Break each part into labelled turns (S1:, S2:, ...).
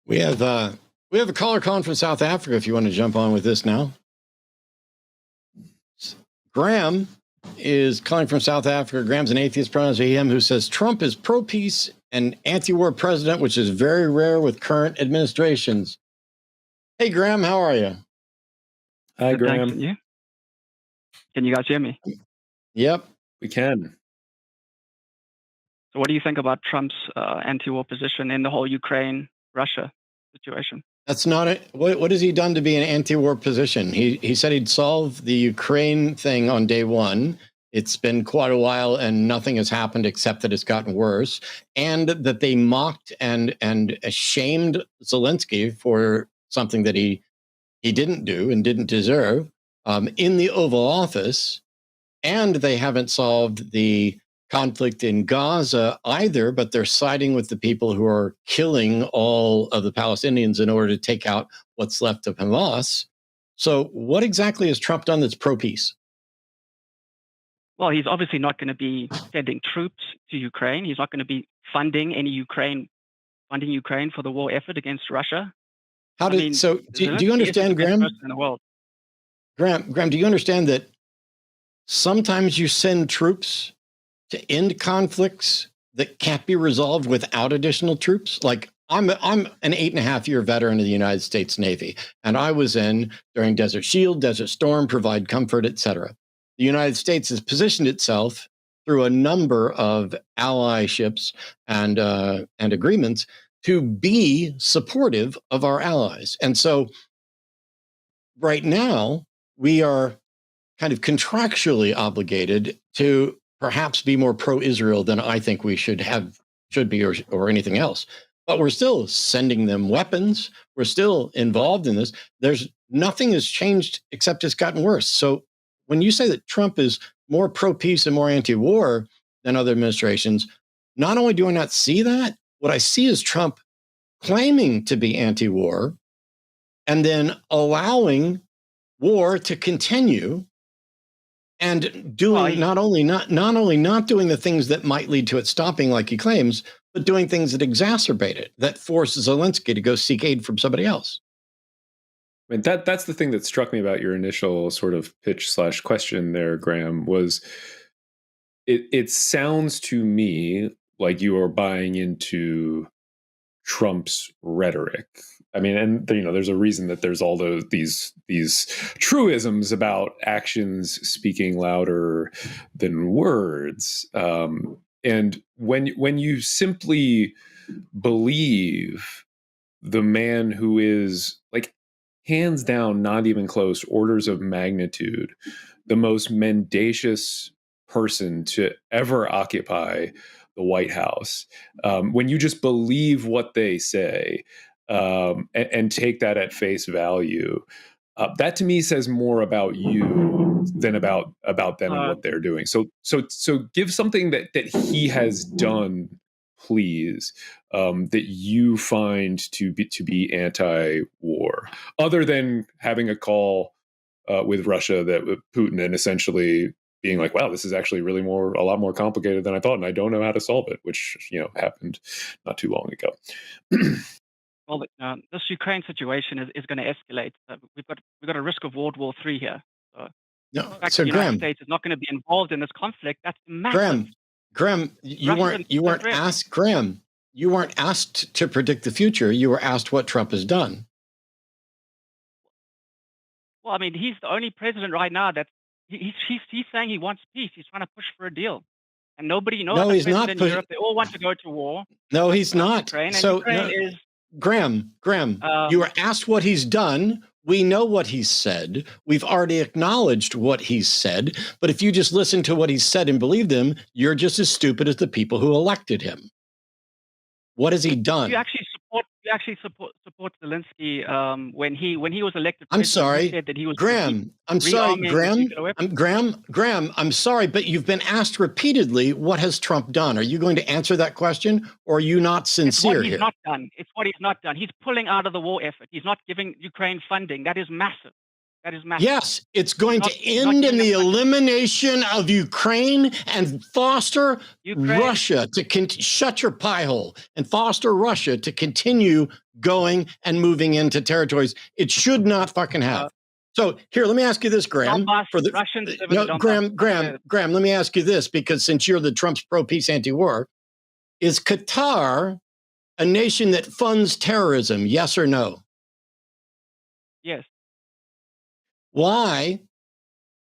S1: We have a caller calling from South Africa. If you want to jump on with this now, Graeme is calling from South Africa. Graeme's an atheist, pronouns he/him, who says Trump is pro-peace and anti-war president, which is very rare with current administrations. Hey, Graeme, how are you?
S2: Hi,
S3: Good,
S2: Graeme.
S3: thanks. And you? Can you guys hear me?
S1: Yep.
S2: We can.
S3: So what do you think about Trump's anti-war position in the whole Ukraine-Russia situation?
S1: That's not it. What has he done to be an anti-war position? He said he'd solve the Ukraine thing on day one. It's been quite a while and nothing has happened except that it's gotten worse, and that they mocked and shamed Zelensky for something that he didn't do and didn't deserve in the Oval Office. And they haven't solved the conflict in Gaza either, but they're siding with the people who are killing all of the Palestinians in order to take out what's left of Hamas. So what exactly has Trump done that's pro-peace?
S3: Well, he's obviously not going to be sending troops to Ukraine. He's not going to be funding Ukraine for the war effort against Russia.
S1: Do you understand, Graeme?
S3: In the world.
S1: Graeme, do you understand that sometimes you send troops to end conflicts that can't be resolved without additional troops? Like I'm an 8.5-year veteran of the United States Navy, and I was in during Desert Shield, Desert Storm, Provide Comfort, etc. The United States has positioned itself through a number of allyships and agreements to be supportive of our allies. And so right now we are kind of contractually obligated to perhaps be more pro-Israel than I think we should be or anything else. But we're still sending them weapons. We're still involved in this. Nothing has changed except it's gotten worse. So when you say that Trump is more pro-peace and more anti-war than other administrations, not only do I not see that, what I see is Trump claiming to be anti-war and then allowing war to continue and doing not only not doing the things that might lead to it stopping like he claims, but doing things that exacerbate it, that forces Zelensky to go seek aid from somebody else.
S2: I mean, that's the thing that struck me about your initial sort of pitch / question there, Graeme, was it sounds to me like you are buying into Trump's rhetoric. I mean, and there's a reason that there's all these truisms about actions speaking louder than words. And when you simply believe the man who is, like, hands down, not even close, orders of magnitude, the most mendacious person to ever occupy the White House, when you just believe what they say and take that at face value, that to me says more about you than about them and what they're doing. So give something that he has done, please, that you find to be anti-war, other than having a call with Russia with Putin and essentially being like, wow, this is actually really a lot more complicated than I thought, and I don't know how to solve it, which happened not too long ago.
S3: Well, this Ukraine situation is going to escalate. We've got a risk of World War III here. The fact that the United States is not going to be involved in this conflict, that's massive.
S1: Graeme, you weren't asked. Graeme, you weren't asked to predict the future. You were asked what Trump has done.
S3: Well, I mean, he's the only president right now that he's saying he wants peace. He's trying to push for a deal, and nobody knows.
S1: No, he's not.
S3: In Europe, they all want to go to war.
S1: No, he's not.
S3: Ukraine,
S1: Graeme, you were asked what he's done. We know what he's said. We've already acknowledged what he's said. But if you just listen to what he said and believed him, you're just as stupid as the people who elected him. What has he done?
S3: You actually support Zelensky when he was elected.
S1: I'm sorry,
S3: he said that he was
S1: Graeme. I'm sorry, Graeme. I'm sorry, but you've been asked repeatedly, what has Trump done? Are you going to answer that question, or are you not sincere here?
S3: It's what he's not done. He's pulling out of the war effort. He's not giving Ukraine funding. That is massive. That is massive.
S1: Yes, it's going to end in the elimination of Ukraine and foster Russia to shut your pie hole and foster Russia to continue going and moving into territories it should not fucking have. So here, let me ask you this, Graeme. Graeme, let me ask you this, because since you're the Trump's pro-peace, anti-war, is Qatar a nation that funds terrorism? Yes or no?
S3: Yes.
S1: Why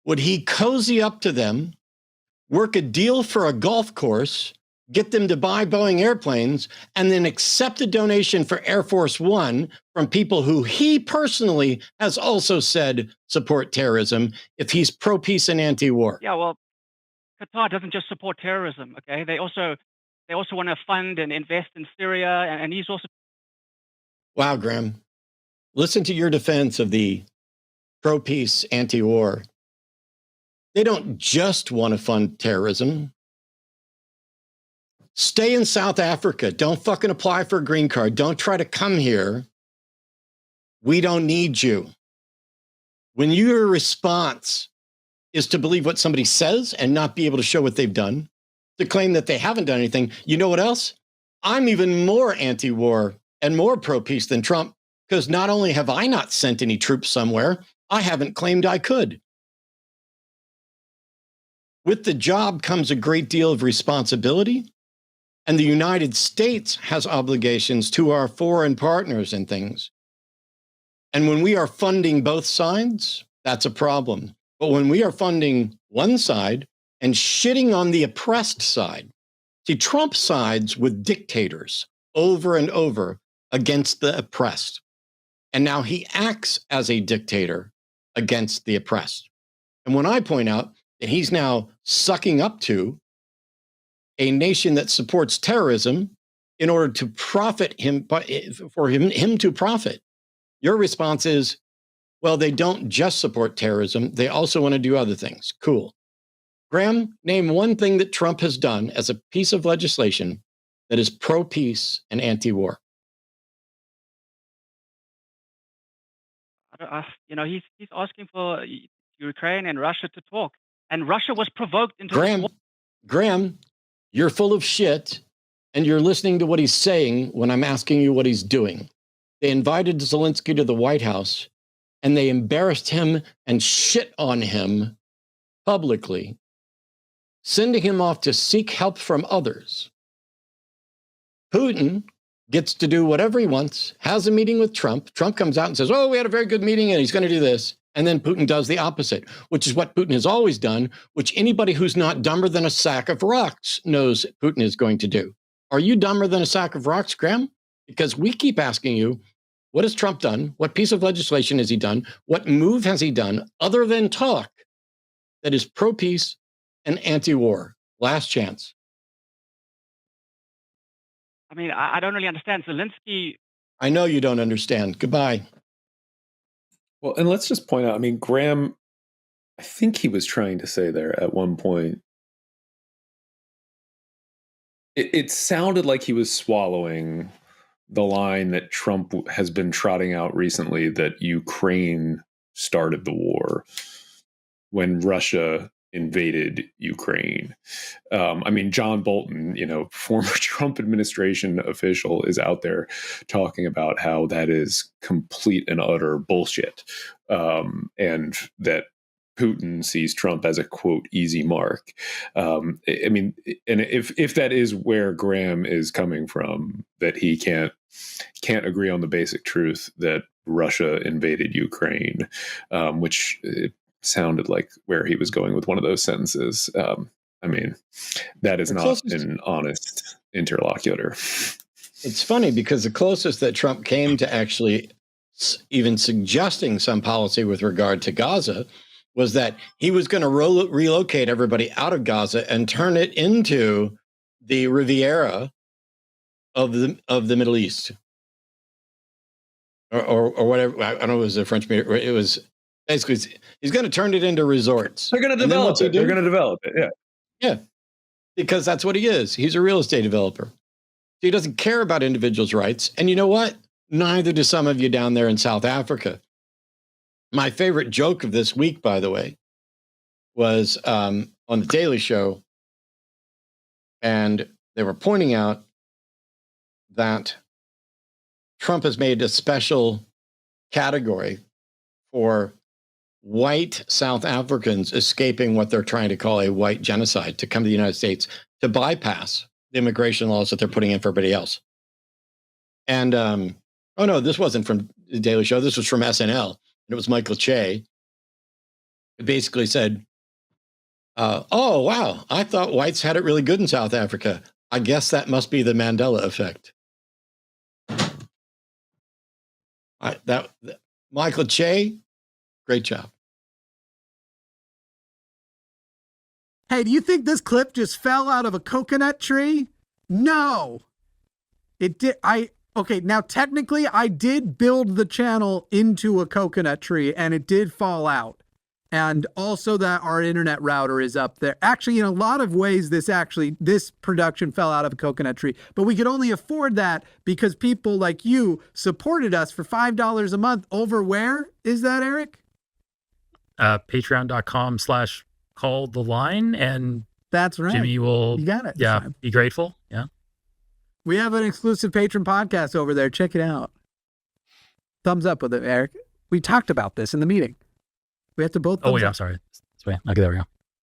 S1: would he cozy up to them, work a deal for a golf course, get them to buy Boeing airplanes, and then accept a donation for Air Force One from people who he personally has also said support terrorism if he's pro-peace and anti-war?
S3: Yeah, well, Qatar doesn't just support terrorism, okay? They also want to fund and invest in Syria, and he's also...
S1: Wow, Graeme. Listen to your defense of the pro-peace, anti-war. They don't just want to fund terrorism. Stay in South Africa. Don't fucking apply for a green card. Don't try to come here. We don't need you. When your response is to believe what somebody says and not be able to show what they've done, to claim that they haven't done anything, you know what else? I'm even more anti-war and more pro-peace than Trump, because not only have I not sent any troops somewhere, I haven't claimed I could. With the job comes a great deal of responsibility, and the United States has obligations to our foreign partners and things. And when we are funding both sides, that's a problem. But when we are funding one side and shitting on the oppressed side, see, Trump sides with dictators over and over against the oppressed. And now he acts as a dictator against the oppressed. And when I point out that he's now sucking up to a nation that supports terrorism in order to profit him, for him to profit, your response is, well, they don't just support terrorism. They also want to do other things. Cool. Graeme, name one thing that Trump has done as a piece of legislation that is pro-peace and anti-war.
S3: He's asking for Ukraine and Russia to talk, and Russia was provoked into
S1: war. Graeme, you're full of shit, and you're listening to what he's saying when I'm asking you what he's doing. They invited Zelensky to the White House, and they embarrassed him and shit on him publicly, sending him off to seek help from others. Putin gets to do whatever he wants, has a meeting with Trump. Trump comes out and says, oh, we had a very good meeting, and he's going to do this. And then Putin does the opposite, which is what Putin has always done, which anybody who's not dumber than a sack of rocks knows Putin is going to do. Are you dumber than a sack of rocks, Graeme? Because we keep asking you, what has Trump done? What piece of legislation has he done? What move has he done other than talk that is pro-peace and anti-war? Last chance.
S3: I mean, I don't really understand. Zelensky...
S1: I know you don't understand. Goodbye.
S2: Well, and let's just point out, I mean, Graeme, I think he was trying to say there at one point, it sounded like he was swallowing the line that Trump has been trotting out recently, that Ukraine started the war when Russia invaded Ukraine. I mean, John Bolton, former Trump administration official, is out there talking about how that is complete and utter bullshit, and that Putin sees Trump as a, quote, easy mark. I mean, and if that is where Graeme is coming from, that he can't agree on the basic truth that Russia invaded Ukraine, which sounded like where he was going with one of those sentences. I mean, that is not an honest interlocutor.
S1: It's funny because the closest that Trump came to actually even suggesting some policy with regard to Gaza was that he was going to relocate everybody out of Gaza and turn it into the Riviera of the Middle East, or whatever. I don't know. It was a French. It was basically he's going to turn it into resorts.
S2: They're going to develop it. They're going to develop it. Yeah,
S1: yeah, because that's what he is. He's a real estate developer. He doesn't care about individuals' rights, and you know what? Neither do some of you down there in South Africa. My favorite joke of this week, by the way, was on the Daily Show, and they were pointing out that Trump has made a special category for white South Africans escaping what they're trying to call a white genocide to come to the United States to bypass the immigration laws that they're putting in for everybody else. And, oh no, this wasn't from the Daily Show. This was from SNL. And it was Michael Che. It basically said, oh, wow, I thought whites had it really good in South Africa. I guess that must be the Mandela effect. Michael Che, great job.
S4: Hey, do you think this clip just fell out of a coconut tree? No. It did. Okay, now technically I did build the channel into a coconut tree and it did fall out. And also that our internet router is up there. Actually, in a lot of ways, this production fell out of a coconut tree. But we could only afford that because people like you supported us for $5 a month over where is that, Eric?
S5: Patreon.com/calltheline. And
S4: that's right.
S5: Jimmy will,
S4: you got it.
S5: Yeah, be grateful. Yeah.
S4: We have an exclusive patron podcast over there. Check it out. Thumbs up with it, Eric. We talked about this in the meeting. We have to both.
S5: Oh, yeah. I'm sorry. Okay, there we go.